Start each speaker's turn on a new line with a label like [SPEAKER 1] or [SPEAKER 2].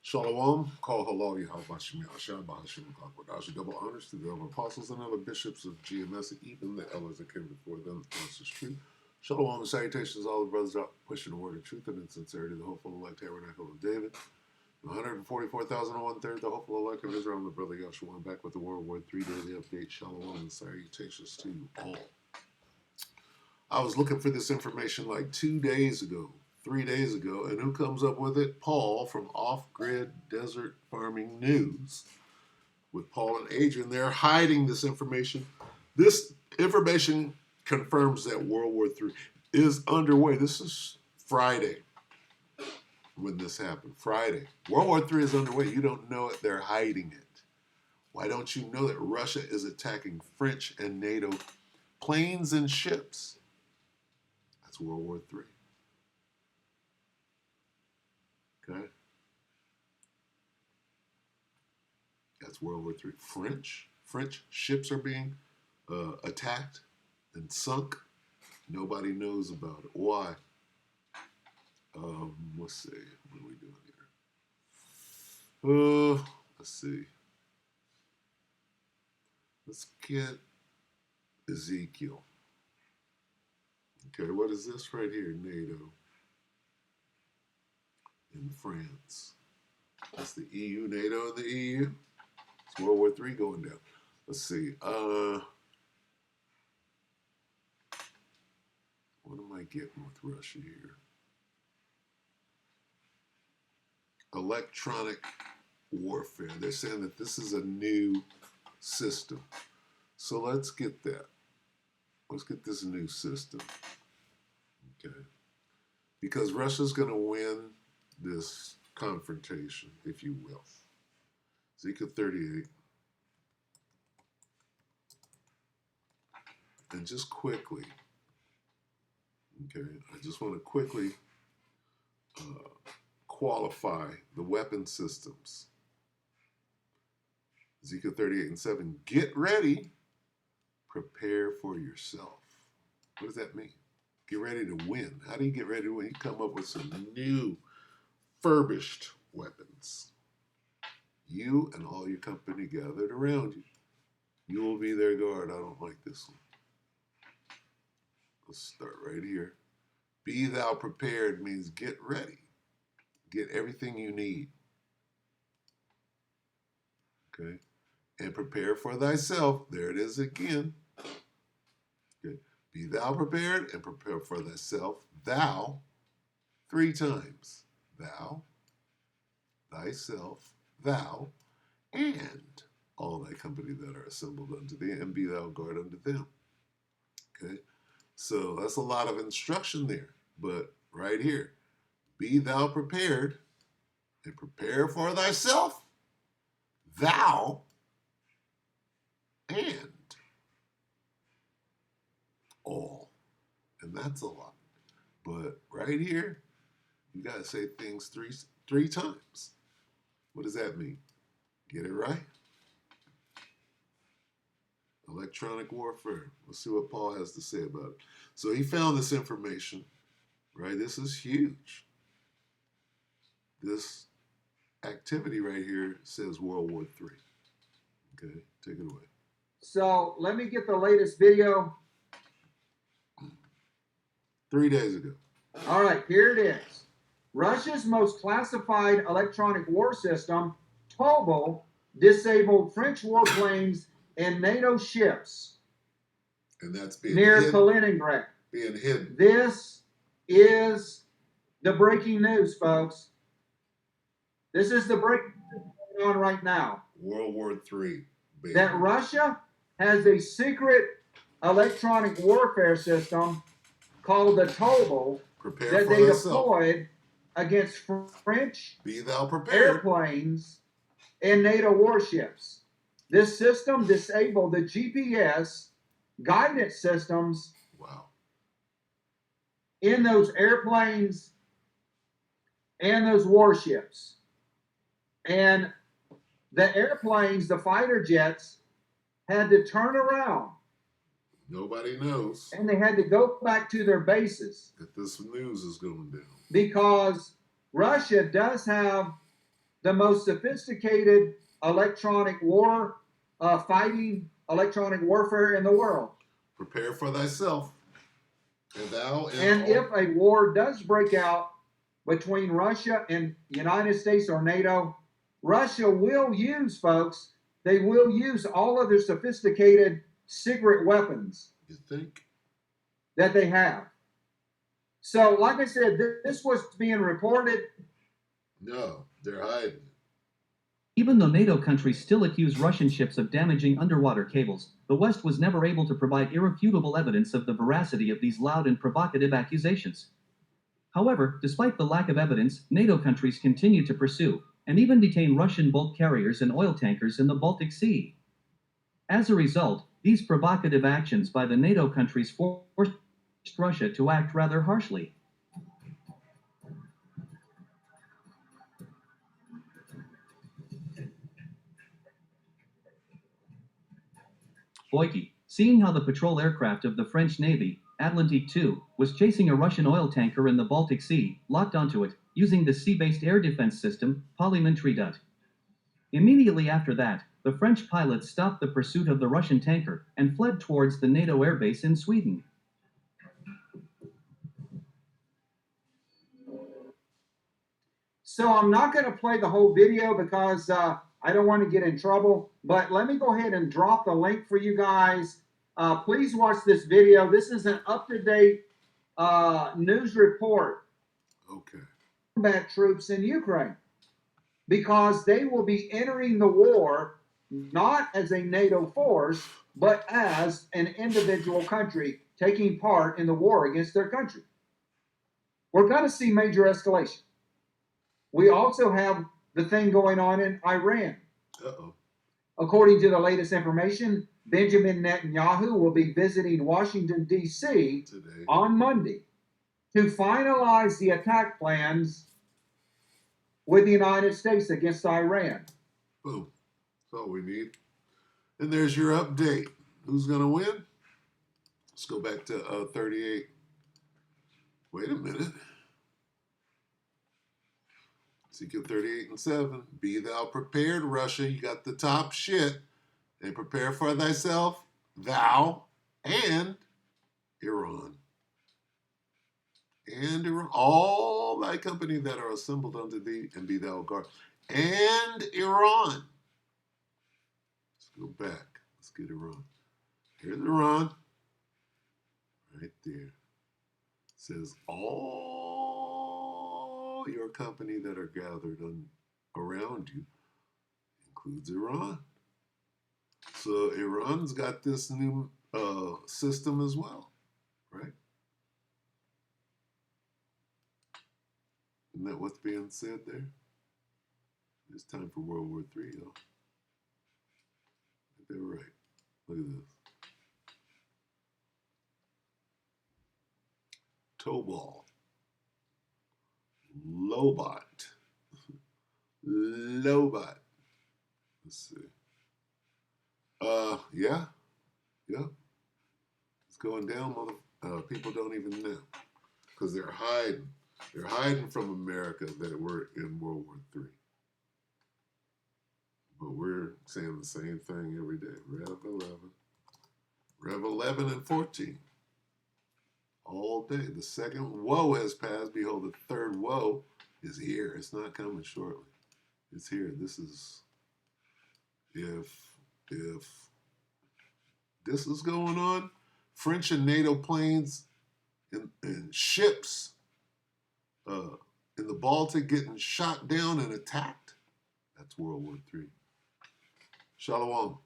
[SPEAKER 1] Shalom, call halal Yahabashim Yashab Bahashim Kakwadashi. Double honors to the other apostles and other bishops of GMS, and even the elders that came before them. This is true. Shalom and salutations to all the brothers out pushing the word of truth and in sincerity, the hopeful elect tabernacle of David. 144,001 third, the hopeful elect of Israel, and the brother Yahshua, back with the World War III daily update. Shalom and salutations to you all. I was looking for this information like 2 days ago. 3 days ago, and who comes up with it? Paul from Off Grid Desert Farming News. With Paul and Adrian, they're hiding this information. This information confirms that World War III is underway. This is Friday when this happened. Friday. World War III is underway. You don't know it. They're hiding it. Why don't you know that Russia is attacking French and NATO planes and ships? That's World War III. Okay, that's World War III. French ships are being attacked and sunk. Nobody knows about it. Why? Let's see. What are we doing here? Let's see. Let's get Ezekiel. Okay, what is this right here? NATO. In France. That's the EU, NATO, and the EU. It's World War III going down. Let's see. What am I getting with Russia here? Electronic warfare. They're saying that this is a new system. So let's get that. Let's get this new system. Okay. Because Russia's going to win this confrontation, if you will. Ezekiel 38. And just quickly, okay, I just want to quickly qualify the weapon systems. Ezekiel 38:7. Get ready, prepare for yourself. What does that mean? Get ready to win. How do you get ready to win? You come up with some new furbished weapons. You and all your company gathered around you. You will be their guard. I don't like this one. Let's start right here. Be thou prepared means get ready. Get everything you need. Okay? And prepare for thyself. There it is again. Okay. Be thou prepared and prepare for thyself. Thou, 3 times. Thou, thyself, thou, and all thy company that are assembled unto thee, and be thou guard unto them. Okay? So that's a lot of instruction there. But right here, be thou prepared and prepare for thyself, thou, and all. And that's a lot. But right here, you got to say things three times. What does that mean? Get it right? Electronic warfare. Let's see what Paul has to say about it. So he found this information, right? This is huge. This activity right here says World War III. Okay, take it away.
[SPEAKER 2] So let me get the latest video.
[SPEAKER 1] 3 days ago.
[SPEAKER 2] All right, here it is. Russia's most classified electronic war system, Tobel, disabled French warplanes and NATO ships
[SPEAKER 1] And that's being
[SPEAKER 2] near
[SPEAKER 1] hidden.
[SPEAKER 2] Kaliningrad.
[SPEAKER 1] Being hidden.
[SPEAKER 2] This is the breaking news, folks. This is the breaking news going on right now.
[SPEAKER 1] World War III. Baby.
[SPEAKER 2] That Russia has a secret electronic warfare system called the Tobel that they deployed against French
[SPEAKER 1] Be thou prepared.
[SPEAKER 2] airplanes and NATO warships. This system disabled the GPS guidance systems in those airplanes and those warships. And the airplanes, the fighter jets, had to turn around.
[SPEAKER 1] Nobody knows.
[SPEAKER 2] And they had to go back to their bases.
[SPEAKER 1] That this news is going down.
[SPEAKER 2] Because Russia does have the most sophisticated electronic war, fighting electronic warfare in the world.
[SPEAKER 1] Prepare for thyself, and thou
[SPEAKER 2] And if a war does break out between Russia and the United States or NATO, Russia will use, folks, they will use all of their sophisticated secret weapons
[SPEAKER 1] You think?
[SPEAKER 2] that they have. So, like I said, this was being reported.
[SPEAKER 1] No, they're hiding.
[SPEAKER 3] Even though NATO countries still accuse Russian ships of damaging underwater cables, the West was never able to provide irrefutable evidence of the veracity of these loud and provocative accusations. However, despite the lack of evidence, NATO countries continue to pursue and even detain Russian bulk carriers and oil tankers in the Baltic Sea. As a result, these provocative actions by the NATO countries forced Russia to act rather harshly. Boyke, seeing how the patrol aircraft of the French Navy, Atlantique II, was chasing a Russian oil tanker in the Baltic Sea, locked onto it, using the sea-based air defense system, Polymetry Dut. Immediately after that, the French pilots stopped the pursuit of the Russian tanker and fled towards the NATO airbase in Sweden.
[SPEAKER 2] So I'm not going to play the whole video because I don't want to get in trouble, but let me go ahead and drop the link for you guys. Please watch this video. This is an up-to-date news report.
[SPEAKER 1] Okay.
[SPEAKER 2] Combat troops in Ukraine, because they will be entering the war not as a NATO force, but as an individual country taking part in the war against their country. We're going to see major escalation. We also have the thing going on in Iran.
[SPEAKER 1] Uh-oh.
[SPEAKER 2] According to the latest information, Benjamin Netanyahu will be visiting Washington, D.C.
[SPEAKER 1] Today.
[SPEAKER 2] on Monday to finalize the attack plans with the United States against Iran.
[SPEAKER 1] Boom. That's all we need. And there's your update. Who's going to win? Let's go back to 38. Wait a minute. Ezekiel 38:7. Be thou prepared, Russia. You got the top shit. And prepare for thyself, thou and Iran. And Iran, all thy company that are assembled unto thee, and be thou guard. And Iran. Let's go back. Let's get Iran. Here's Iran. Right there. It says all your company that are gathered around you includes Iran. So Iran's got this new system as well, right? Isn't that what's being said there? It's time for World War III, y'all. They're right. Look at this. Tobal. Lobot. Lobot. Let's see. Yeah. It's going down, people don't even know. Because they're hiding. They're hiding from America that we're in World War III. But we're saying the same thing every day. Rev 11 and 14. All day. The second woe has passed. Behold, the third woe is here. It's not coming shortly. It's here. This is, if this is going on, French and NATO planes and ships in the Baltic getting shot down and attacked, that's World War III. Shalom.